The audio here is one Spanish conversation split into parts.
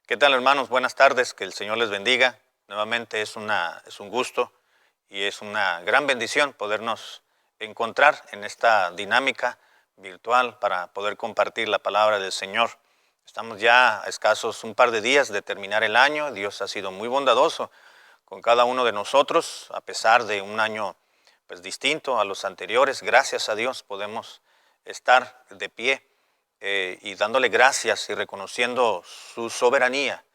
¿Qué tal, hermanos? Buenas tardes, que el Señor les bendiga. Nuevamente es un gusto y es una gran bendición podernos encontrar en esta dinámica virtual para poder compartir la palabra del Señor. Estamos ya a escasos un par de días de terminar el año. Dios ha sido muy bondadoso con cada uno de nosotros, a pesar de un año pues distinto a los anteriores. Gracias a Dios podemos estar de pie y dándole gracias y reconociendo su soberanía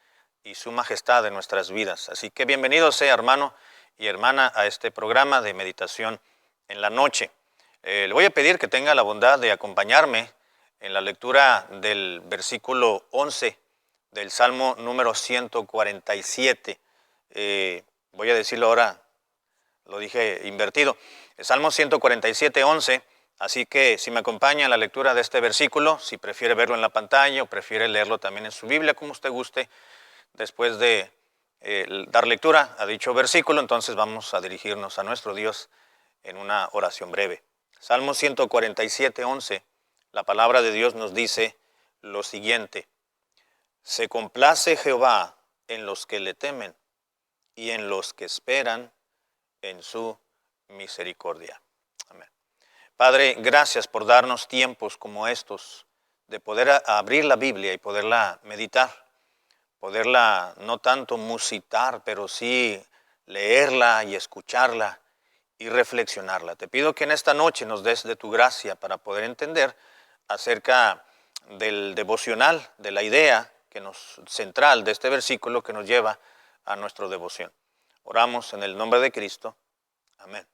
y su majestad en nuestras vidas. Así que bienvenido sea, hermano y hermana, a este programa de meditación en la noche. Le voy a pedir que tenga la bondad de acompañarme en la lectura del versículo 11 del Salmo número 147. Voy a decirlo ahora, lo dije invertido. El Salmo 147, 11. Así que si me acompaña en la lectura de este versículo, si prefiere verlo en la pantalla o prefiere leerlo también en su Biblia, como usted guste, después de dar lectura a dicho versículo, entonces vamos a dirigirnos a nuestro Dios en una oración breve. Salmo 147, 11, la palabra de Dios nos dice lo siguiente: se complace Jehová en los que le temen y en los que esperan en su misericordia. Amén. Padre, gracias por darnos tiempos como estos, de poder abrir la Biblia y poderla meditar, poderla no tanto musitar, pero sí leerla y escucharla y reflexionarla. Te pido que en esta noche nos des de tu gracia para poder entender acerca del devocional, de la idea central de este versículo que nos lleva a nuestra devoción. Oramos en el nombre de Cristo. Amén.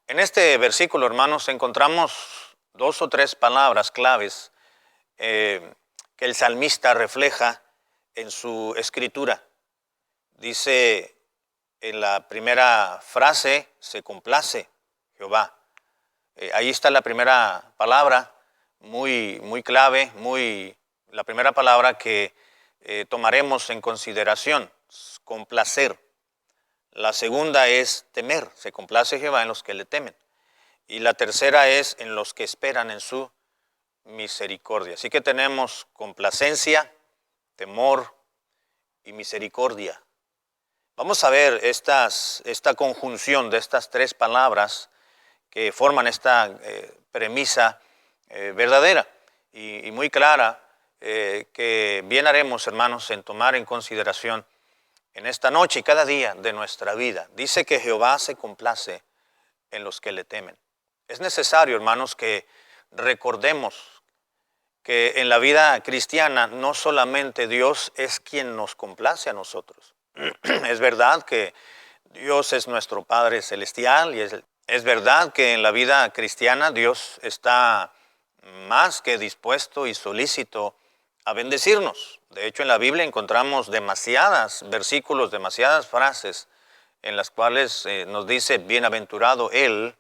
En este versículo, hermanos, encontramos dos o tres palabras claves que el salmista refleja en su escritura. Dice en la primera frase: se complace Jehová. Ahí está la primera palabra, muy clave, la primera palabra que tomaremos en consideración: complacer. La segunda es temer, se complace Jehová en los que le temen. Y la tercera es en los que esperan en su misericordia. Así que tenemos complacencia, temor y misericordia. Vamos a ver esta conjunción de estas tres palabras que forman esta premisa verdadera y muy clara, que bien haremos, hermanos, en tomar en consideración en esta noche y cada día de nuestra vida. Dice que Jehová se complace en los que le temen. Es necesario, hermanos, que recordemos que en la vida cristiana no solamente Dios es quien nos complace a nosotros. Es verdad que Dios es nuestro Padre Celestial y es verdad que en la vida cristiana Dios está más que dispuesto y solícito a bendecirnos. De hecho, en la Biblia encontramos demasiados versículos, demasiadas frases en las cuales nos dice bienaventurado Él,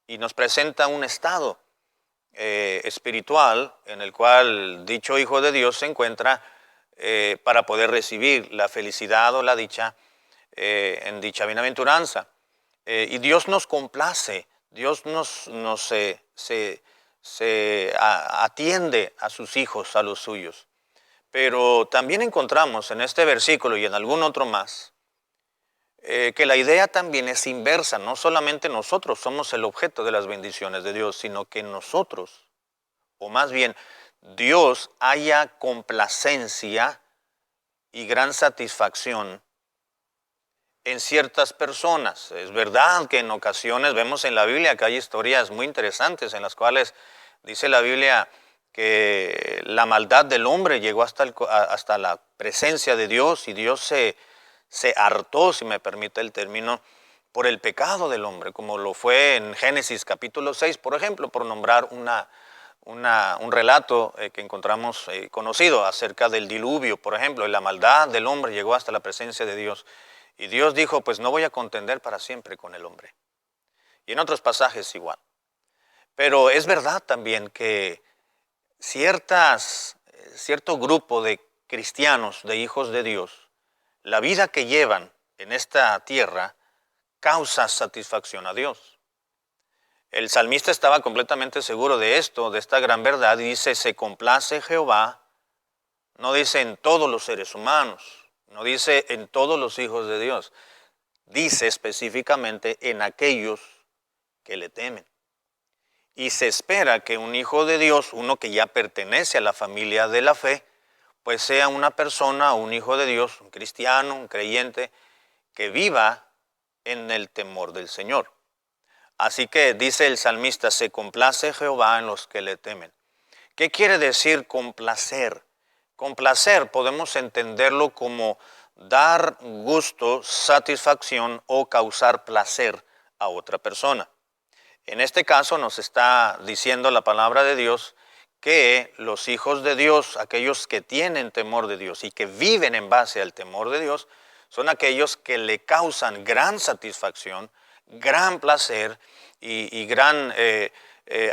y nos presenta un estado espiritual en el cual dicho Hijo de Dios se encuentra para poder recibir la felicidad o la dicha en dicha bienaventuranza. Y Dios nos complace, Dios se atiende a sus hijos, a los suyos. Pero también encontramos en este versículo y en algún otro más que la idea también es inversa. No solamente nosotros somos el objeto de las bendiciones de Dios, sino que nosotros, o más bien Dios, haya complacencia y gran satisfacción en ciertas personas. Es verdad que en ocasiones vemos en la Biblia que hay historias muy interesantes en las cuales dice la Biblia que la maldad del hombre llegó hasta la presencia de Dios, y Dios se hartó, si me permite el término, por el pecado del hombre, como lo fue en Génesis capítulo 6, por ejemplo, por nombrar un relato que encontramos conocido acerca del diluvio, por ejemplo. Y la maldad del hombre llegó hasta la presencia de Dios. Y Dios dijo, pues no voy a contender para siempre con el hombre. Y en otros pasajes igual. Pero es verdad también que cierto grupo de cristianos, de hijos de Dios, la vida que llevan en esta tierra causa satisfacción a Dios. El salmista estaba completamente seguro de esto, de esta gran verdad, y dice: se complace Jehová, no dice en todos los seres humanos, no dice en todos los hijos de Dios, dice específicamente en aquellos que le temen. Y se espera que un hijo de Dios, uno que ya pertenece a la familia de la fe, pues sea una persona, un hijo de Dios, un cristiano, un creyente, que viva en el temor del Señor. Así que dice el salmista, se complace Jehová en los que le temen. ¿Qué quiere decir complacer? Complacer podemos entenderlo como dar gusto, satisfacción o causar placer a otra persona. En este caso nos está diciendo la palabra de Dios que los hijos de Dios, aquellos que tienen temor de Dios y que viven en base al temor de Dios, son aquellos que le causan gran satisfacción, gran placer y gran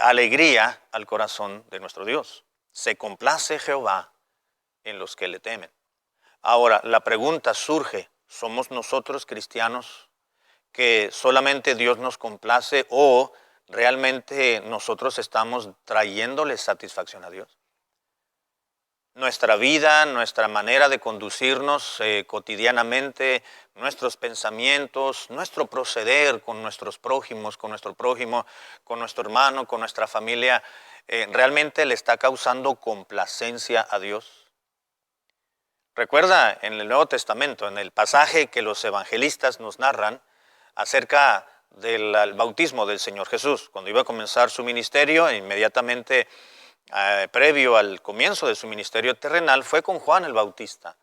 alegría al corazón de nuestro Dios. Se complace Jehová en los que le temen. Ahora, la pregunta surge, ¿somos nosotros cristianos que solamente Dios nos complace o realmente nosotros estamos trayéndole satisfacción a Dios? Nuestra vida, nuestra manera de conducirnos cotidianamente, nuestros pensamientos, nuestro proceder con nuestros prójimos, con nuestro prójimo, con nuestro hermano, con nuestra familia, ¿realmente le está causando complacencia a Dios? Recuerda en el Nuevo Testamento, en el pasaje que los evangelistas nos narran acerca del bautismo del Señor Jesús. Cuando iba a comenzar su ministerio, inmediatamente previo al comienzo de su ministerio terrenal, fue con Juan el Bautista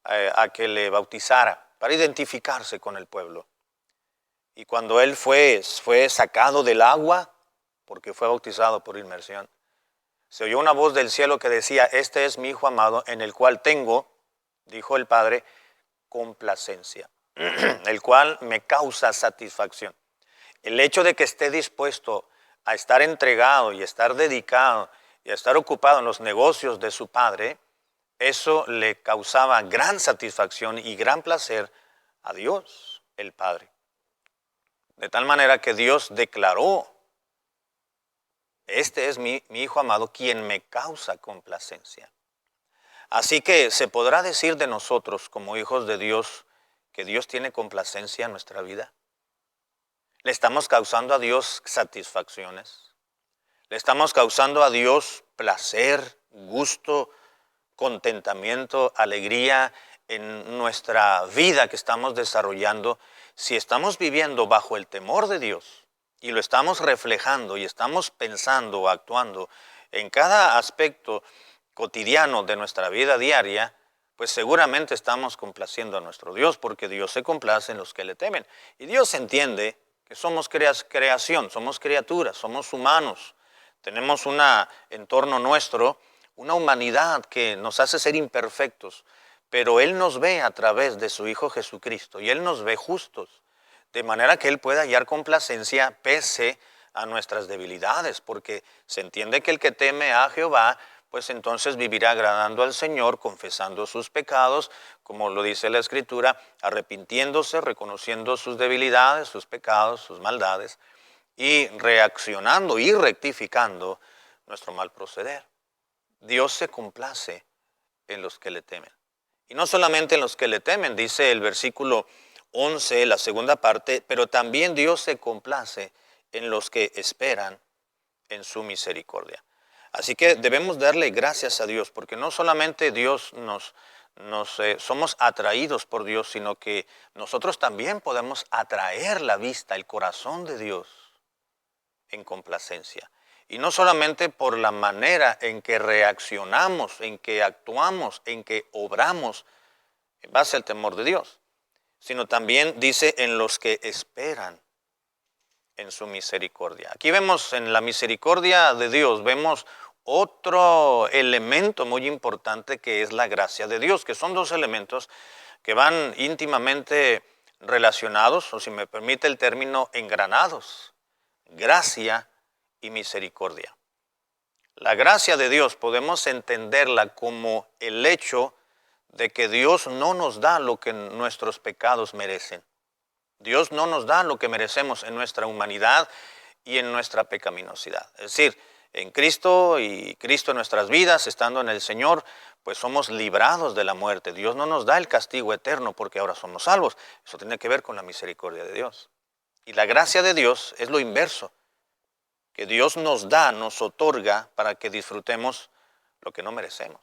a que le bautizara para identificarse con el pueblo. Y cuando él fue sacado del agua, porque fue bautizado por inmersión, se oyó una voz del cielo que decía, este es mi Hijo amado, en el cual tengo, dijo el Padre, complacencia, el cual me causa satisfacción. El hecho de que esté dispuesto a estar entregado y estar dedicado y a estar ocupado en los negocios de su Padre, eso le causaba gran satisfacción y gran placer a Dios, el Padre. De tal manera que Dios declaró, este es mi Hijo amado, quien me causa complacencia. Así que se podrá decir de nosotros como hijos de Dios que Dios tiene complacencia en nuestra vida. ¿Le estamos causando a Dios satisfacciones? ¿Le estamos causando a Dios placer, gusto, contentamiento, alegría en nuestra vida que estamos desarrollando? Si estamos viviendo bajo el temor de Dios y lo estamos reflejando y estamos pensando o actuando en cada aspecto cotidiano de nuestra vida diaria, pues seguramente estamos complaciendo a nuestro Dios, porque Dios se complace en los que le temen. Y Dios entiende que somos creación, somos criaturas, somos humanos. Tenemos un entorno nuestro, una humanidad que nos hace ser imperfectos, pero Él nos ve a través de su Hijo Jesucristo y Él nos ve justos, de manera que Él pueda hallar complacencia pese a nuestras debilidades, porque se entiende que el que teme a Jehová, pues entonces vivirá agradando al Señor, confesando sus pecados, como lo dice la Escritura, arrepintiéndose, reconociendo sus debilidades, sus pecados, sus maldades, y reaccionando y rectificando nuestro mal proceder. Dios se complace en los que le temen. Y no solamente en los que le temen, dice el versículo 11, la segunda parte, pero también Dios se complace en los que esperan en su misericordia. Así que debemos darle gracias a Dios, porque no solamente Dios somos atraídos por Dios, sino que nosotros también podemos atraer la vista, el corazón de Dios en complacencia. Y no solamente por la manera en que reaccionamos, en que actuamos, en que obramos en base al temor de Dios, sino también dice en los que esperan en su misericordia. Aquí vemos en la misericordia de Dios, vemos otro elemento muy importante que es la gracia de Dios, que son dos elementos que van íntimamente relacionados, o si me permite el término, engranados: gracia y misericordia. La gracia de Dios podemos entenderla como el hecho de que Dios no nos da lo que nuestros pecados merecen. Dios no nos da lo que merecemos en nuestra humanidad y en nuestra pecaminosidad. Es decir, en Cristo y Cristo en nuestras vidas, estando en el Señor, pues somos librados de la muerte. Dios no nos da el castigo eterno porque ahora somos salvos. Eso tiene que ver con la misericordia de Dios. Y la gracia de Dios es lo inverso, que Dios nos da, nos otorga para que disfrutemos lo que no merecemos.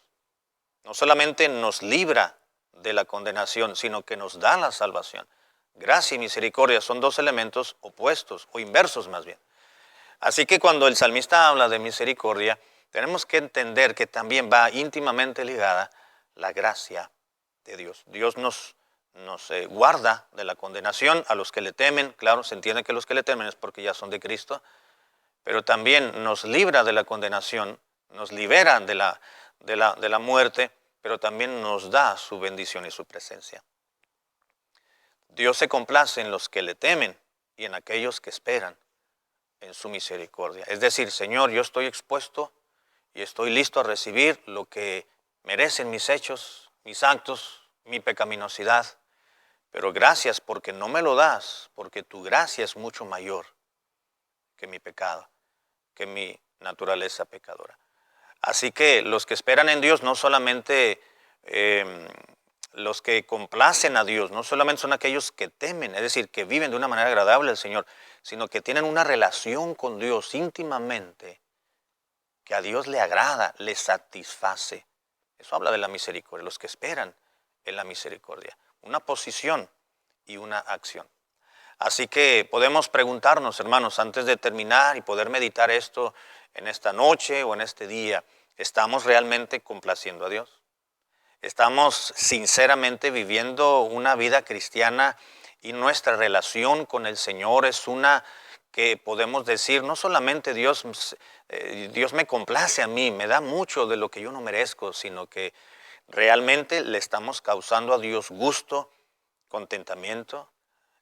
No solamente nos libra de la condenación, sino que nos da la salvación. Gracia y misericordia son dos elementos opuestos, o inversos más bien. Así que cuando el salmista habla de misericordia, tenemos que entender que también va íntimamente ligada la gracia de Dios. Dios nos guarda de la condenación a los que le temen. Claro, se entiende que los que le temen es porque ya son de Cristo, pero también nos libra de la condenación, nos libera de la muerte, pero también nos da su bendición y su presencia. Dios se complace en los que le temen y en aquellos que esperan en su misericordia. Es decir, Señor, yo estoy expuesto y estoy listo a recibir lo que merecen mis hechos, mis actos, mi pecaminosidad, pero gracias porque no me lo das, porque tu gracia es mucho mayor que mi pecado, que mi naturaleza pecadora. Así que los que esperan en Dios no solamente los que complacen a Dios, no solamente son aquellos que temen, es decir, que viven de una manera agradable al Señor, sino que tienen una relación con Dios íntimamente, que a Dios le agrada, le satisface. Eso habla de la misericordia, los que esperan en la misericordia, una posición y una acción. Así que podemos preguntarnos, hermanos, antes de terminar y poder meditar esto en esta noche o en este día, ¿estamos realmente complaciendo a Dios? ¿Estamos sinceramente viviendo una vida cristiana y nuestra relación con el Señor es una que podemos decir, no solamente Dios me complace a mí, me da mucho de lo que yo no merezco, sino que realmente le estamos causando a Dios gusto, contentamiento,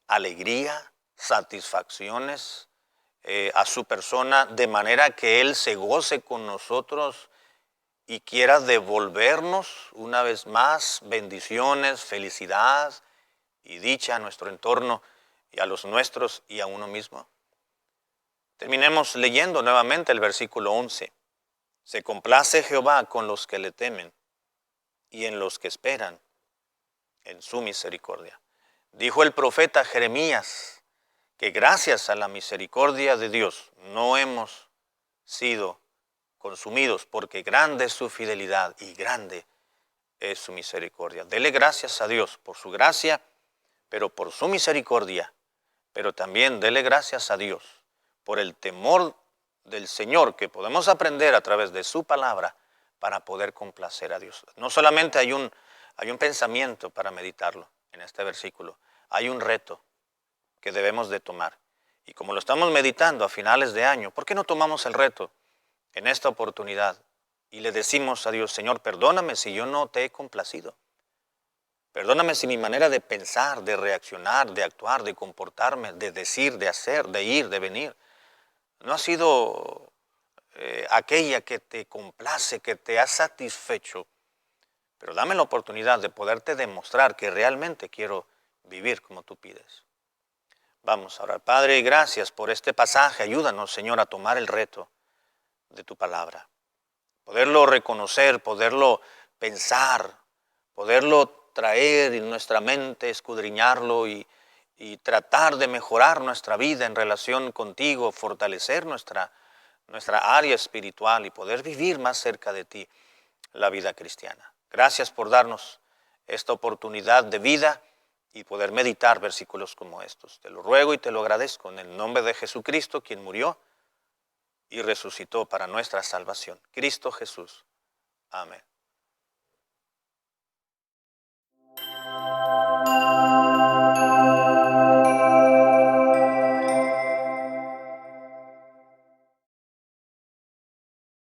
alegría, satisfacciones a su persona, de manera que Él se goce con nosotros y quiera devolvernos una vez más bendiciones, felicidad y dicha a nuestro entorno y a los nuestros y a uno mismo. Terminemos leyendo nuevamente el versículo 11. Se complace Jehová con los que le temen y en los que esperan en su misericordia. Dijo el profeta Jeremías que gracias a la misericordia de Dios no hemos sido consumidos, porque grande es su fidelidad y grande es su misericordia. Dele gracias a Dios por su gracia, pero por su misericordia, pero también dele gracias a Dios por el temor del Señor que podemos aprender a través de su palabra para poder complacer a Dios. No solamente hay un pensamiento para meditarlo en este versículo, hay un reto que debemos de tomar. Y como lo estamos meditando a finales de año, ¿por qué no tomamos el reto en esta oportunidad y le decimos a Dios, Señor, perdóname si yo no te he complacido? Perdóname si mi manera de pensar, de reaccionar, de actuar, de comportarme, de decir, de hacer, de ir, de venir, no ha sido aquella que te complace, que te ha satisfecho. Pero dame la oportunidad de poderte demostrar que realmente quiero vivir como tú pides. Vamos a orar. Padre, gracias por este pasaje. Ayúdanos, Señor, a tomar el reto de tu palabra. Poderlo reconocer, poderlo pensar, poderlo traer en nuestra mente, escudriñarlo y tratar de mejorar nuestra vida en relación contigo, fortalecer nuestra área espiritual y poder vivir más cerca de ti la vida cristiana. Gracias por darnos esta oportunidad de vida y poder meditar versículos como estos. Te lo ruego y te lo agradezco en el nombre de Jesucristo, quien murió y resucitó para nuestra salvación. Cristo Jesús. Amén.